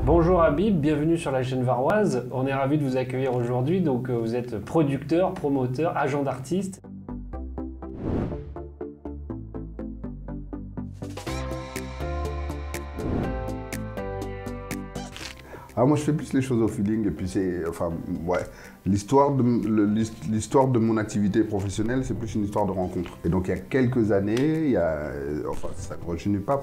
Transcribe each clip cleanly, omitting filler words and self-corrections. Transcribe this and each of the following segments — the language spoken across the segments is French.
Bonjour Habib, bienvenue sur la chaîne Varoise. On est ravis de vous accueillir aujourd'hui. Donc vous êtes producteur, promoteur, agent d'artiste. Ah, moi je fais plus les choses au feeling et puis c'est, l'histoire de mon activité professionnelle, c'est plus une histoire de rencontre. Et donc il y a quelques années, ça ne rajeunit pas,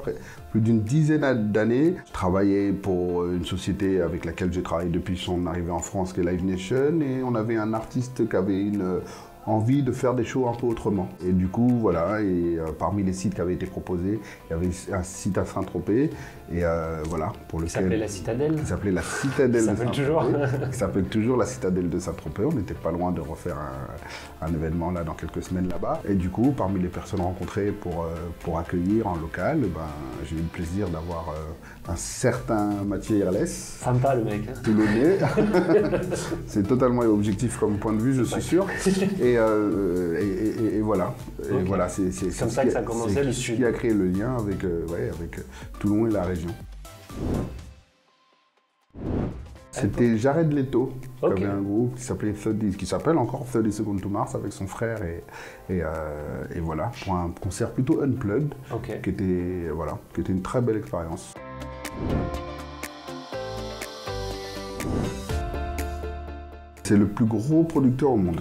plus d'une dizaine d'années, je travaillais pour une société avec laquelle j'ai travaillé depuis son arrivée en France, qui est Live Nation, et on avait un artiste qui avait une envie de faire des shows un peu autrement. Et du coup, voilà, parmi les sites qui avaient été proposés, il y avait un site à Saint-Tropez, et voilà, pour lequel... Qui s'appelait la Citadelle. Qui s'appelait la Citadelle de Saint-Tropez. toujours. Qui s'appelle toujours la Citadelle de Saint-Tropez. On n'était pas loin de refaire un événement là dans quelques semaines là-bas. Et du coup, parmi les personnes rencontrées pour accueillir en local, j'ai eu le plaisir d'avoir un certain Mathieu Irlès. Sympa le mec. Toulonnais. C'est totalement objectif comme point de vue, je suis sûr. Et voilà. Okay. Et voilà, c'est comme ça que ça a commencé le Sud. Qui a créé le lien avec Toulon et la région. C'était Jared Leto, qui avait un groupe qui s'appelle encore 30 Seconds to Mars avec son frère et voilà, pour un concert plutôt unplugged, qui était une très belle expérience. C'est le plus gros producteur au monde.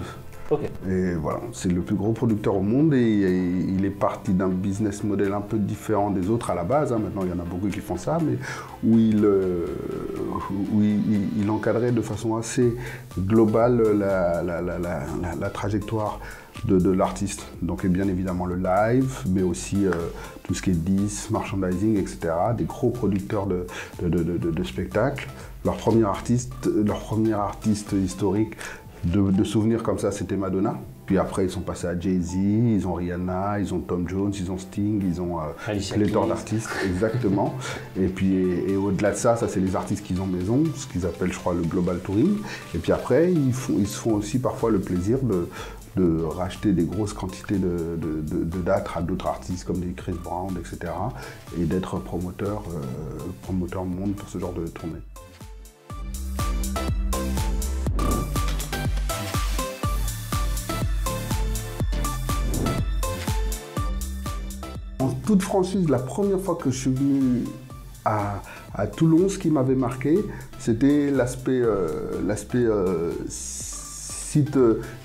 Et voilà, c'est le plus gros producteur au monde et il est parti d'un business model un peu différent des autres à la base. Maintenant, il y en a beaucoup qui font ça, mais où il encadrait de façon assez globale la trajectoire de l'artiste. Donc, et bien évidemment le live, mais aussi tout ce qui est disques, merchandising, etc. Des gros producteurs de spectacles. Leur premier artiste historique de souvenirs comme ça, c'était Madonna. Puis après, ils sont passés à Jay-Z, ils ont Rihanna, ils ont Tom Jones, ils ont Sting, ils ont pléthore d'artistes, exactement. Et puis, au-delà de ça, c'est les artistes qu'ils ont maison, ce qu'ils appellent, je crois, le global touring. Et puis après, ils se font aussi parfois le plaisir de racheter des grosses quantités de dates à d'autres artistes comme des Chris Brown, etc. Et d'être promoteur monde pour ce genre de tournée. En toute franchise, la première fois que je suis venu à Toulon, ce qui m'avait marqué, c'était l'aspect site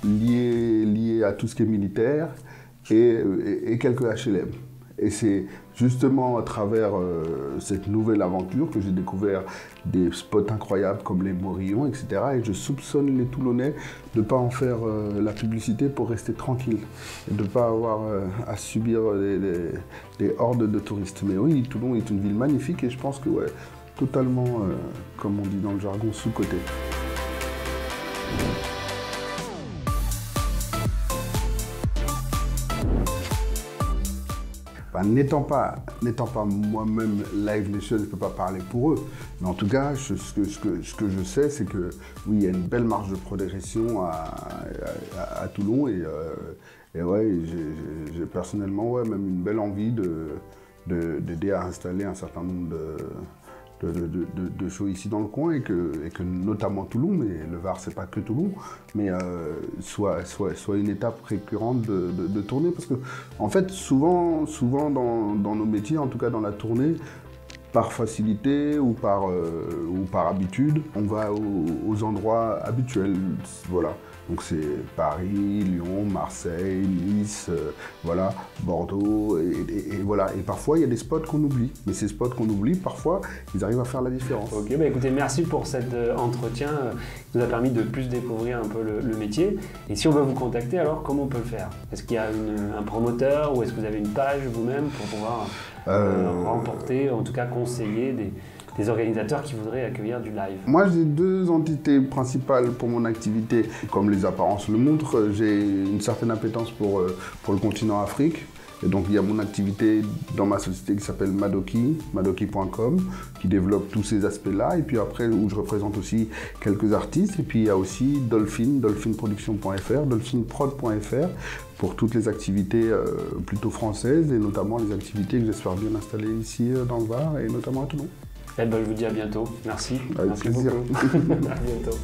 lié à tout ce qui est militaire et quelques HLM. Et c'est justement à travers cette nouvelle aventure que j'ai découvert des spots incroyables comme les Morillons, etc. Et je soupçonne les Toulonnais de ne pas en faire la publicité pour rester tranquille et de ne pas avoir à subir des hordes de touristes. Mais oui, Toulon est une ville magnifique et je pense que totalement, comme on dit dans le jargon, sous-cotée. N'étant pas moi-même Live Nation, je ne peux pas parler pour eux. Mais en tout cas, ce que je sais, c'est que oui, il y a une belle marge de progression à Toulon. Et ouais, j'ai personnellement même une belle envie d'aider à installer un certain nombre de shows ici dans le coin et que notamment Toulon, mais le Var c'est pas que Toulon, mais soit une étape récurrente de tournée, parce que en fait souvent dans nos métiers, en tout cas dans la tournée, par facilité ou par habitude, on va aux endroits habituels, voilà. Donc c'est Paris, Lyon, Marseille, Nice, voilà, Bordeaux, et voilà. Et parfois, il y a des spots qu'on oublie. Mais ces spots qu'on oublie, parfois, ils arrivent à faire la différence. Ok, écoutez, merci pour cet entretien qui nous a permis de plus découvrir un peu le métier. Et si on veut vous contacter, alors comment on peut le faire? Est-ce qu'il y a un promoteur ou est-ce que vous avez une page vous-même pour pouvoir remporter, en tout cas conseiller des organisateurs qui voudraient accueillir du live? Moi, j'ai deux entités principales pour mon activité. Comme les apparences le montrent, j'ai une certaine appétence pour le continent Afrique. Et donc, il y a mon activité dans ma société qui s'appelle Madoki, madoki.com, qui développe tous ces aspects-là. Et puis après, où je représente aussi quelques artistes. Et puis, il y a aussi Dolphin, dolphinproduction.fr, dolphinprod.fr, pour toutes les activités plutôt françaises, et notamment les activités que j'espère bien installer ici dans le Var, et notamment à Toulon. Eh ben, je vous dis à bientôt. Merci. Avec Merci plaisir. beaucoup. À bientôt.